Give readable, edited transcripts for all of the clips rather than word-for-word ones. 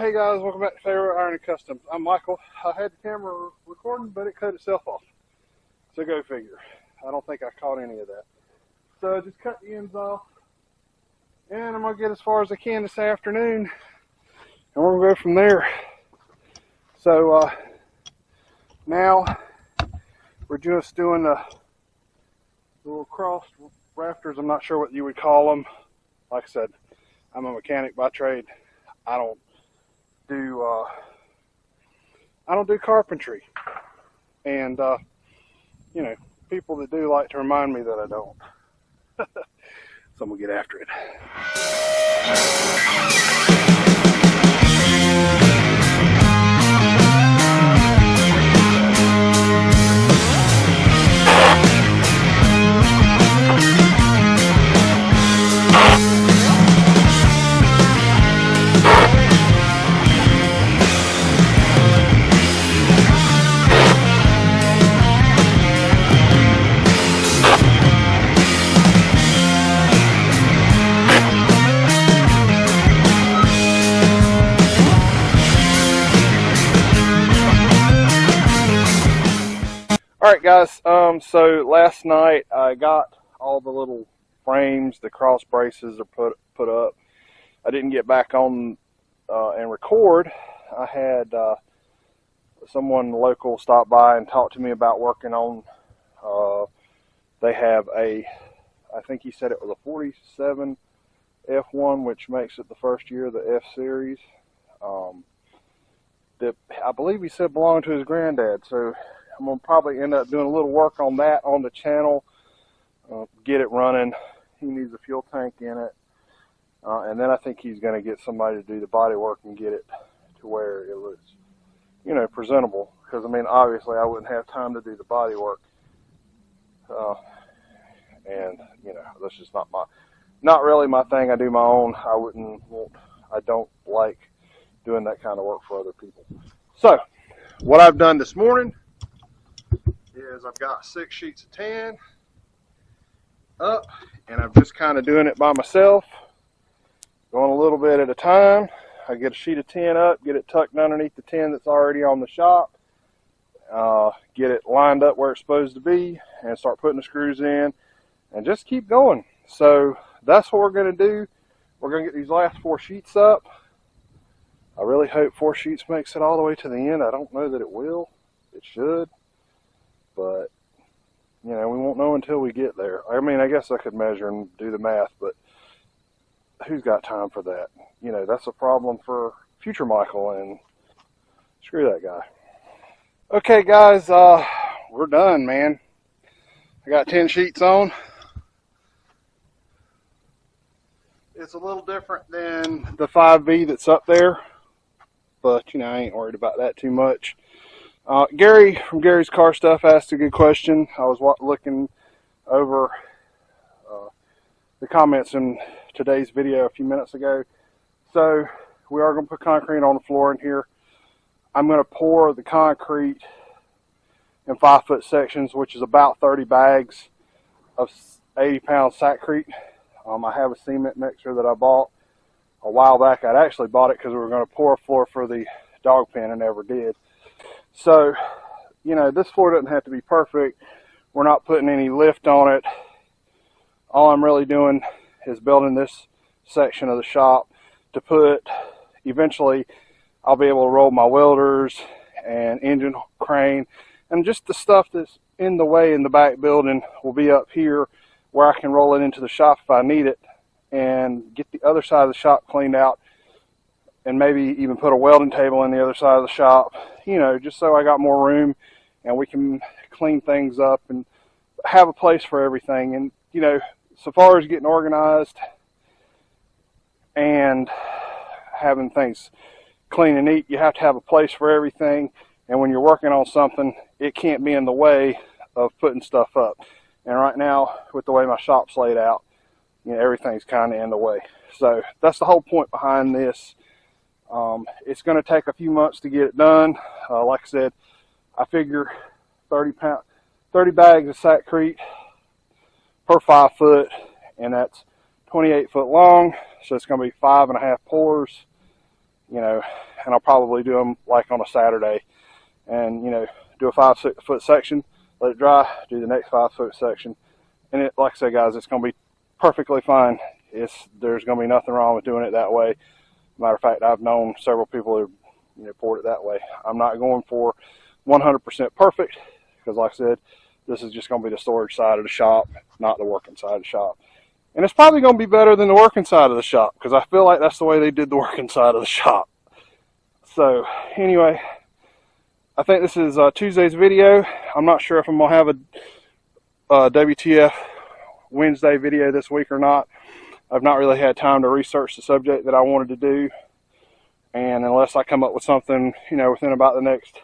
Hey guys, welcome back to Febudaily Iron and Customs. I'm Michael. I had the camera recording, but it cut itself off. So go figure. I don't think I caught any of that. So I just cut the ends off, and I'm gonna get as far as I can this afternoon, and we're gonna go from there. So now we're just doing the little cross rafters. I'm not sure what you would call them. Like I said, I'm a mechanic by trade. I don't do carpentry, and you know, people that do like to remind me that I don't. So I'm gonna get after it. Alright guys, so last night I got all the little frames, the cross braces are put up. I didn't get back on and record. I had someone local stop by and talk to me about working on, they have a, I think he said it was a 47 F1, which makes it the first year of the F series. That I believe he said belonged to his granddad, so I'm going to probably end up doing a little work on that on the channel, get it running. He needs a fuel tank in it, and then I think he's going to get somebody to do the body work and get it to where it looks, you know, presentable. Because, I mean, obviously I wouldn't have time to do the body work, and, you know, that's just not really my thing. I do my own. I don't like doing that kind of work for other people. So, what I've done this morning is I've got 6 sheets of tan up, and I'm just kind of doing it by myself, going a little bit at a time. I get a sheet of tan up, get it tucked underneath the tan that's already on the shop, get it lined up where it's supposed to be, and start putting the screws in, and just keep going. So that's what we're going to do. We're going to get these last 4 sheets up. I really hope 4 sheets makes it all the way to the end. I don't know that it will. It should. But, you know, we won't know until we get there. I mean, I guess I could measure and do the math, but who's got time for that? You know, that's a problem for future Michael, and screw that guy. Okay, guys, we're done, man. I got 10 sheets on. It's a little different than the 5V that's up there, but, you know, I ain't worried about that too much. Gary from Gary's Car Stuff asked a good question. I was looking over the comments in today's video a few minutes ago. So we are going to put concrete on the floor in here. I'm going to pour the concrete in 5-foot sections, which is about 30 bags of 80-pound Sackcrete. I have a cement mixer that I bought a while back. I'd actually bought it because we were going to pour a floor for the dog pen and never did. So, you know, this floor doesn't have to be perfect. We're not putting any lift on it. All I'm really doing is building this section of the shop to put, eventually, I'll be able to roll my welders and engine crane, and just the stuff that's in the way in the back building will be up here where I can roll it into the shop if I need it, and get the other side of the shop cleaned out, and maybe even put a welding table in the other side of the shop, you know, just so I got more room and we can clean things up and have a place for everything. And, you know, so far as getting organized and having things clean and neat, you have to have a place for everything. And when you're working on something, it can't be in the way of putting stuff up. And right now, with the way my shop's laid out, you know, everything's kind of in the way. So that's the whole point behind this. It's going to take a few months to get it done. Like I said, I figure 30 bags of Sackcrete per 5 foot, and that's 28 foot long, so it's going to be 5.5 pours. you know, and I'll probably do them like on a Saturday, and you know, do a 5-foot section, let it dry, do the next 5-foot section, and it, like I said, guys, it's going to be perfectly fine. There's going to be nothing wrong with doing it that way. Matter of fact, I've known several people who, you know, poured it that way. I'm not going for 100% perfect, because like I said, this is just going to be the storage side of the shop, not the working side of the shop. And it's probably going to be better than the working side of the shop, because I feel like that's the way they did the working side of the shop. So anyway, I think this is Tuesday's video. I'm not sure if I'm going to have a WTF Wednesday video this week or not. I've not really had time to research the subject that I wanted to do. And unless I come up with something, you know, within about the next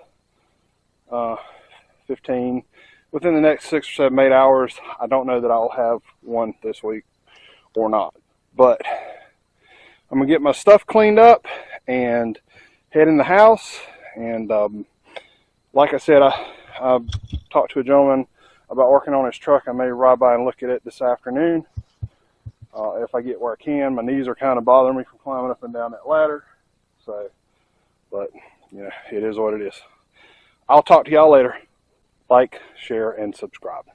within the next 6 or 7, 8 hours, I don't know that I'll have one this week or not. But I'm going to get my stuff cleaned up and head in the house. And like I said, I talked to a gentleman about working on his truck. I may ride by and look at it this afternoon if I get where I can. My knees are kind of bothering me from climbing up and down that ladder. So, but, you know, it is what it is. I'll talk to y'all later. Like, share, and subscribe.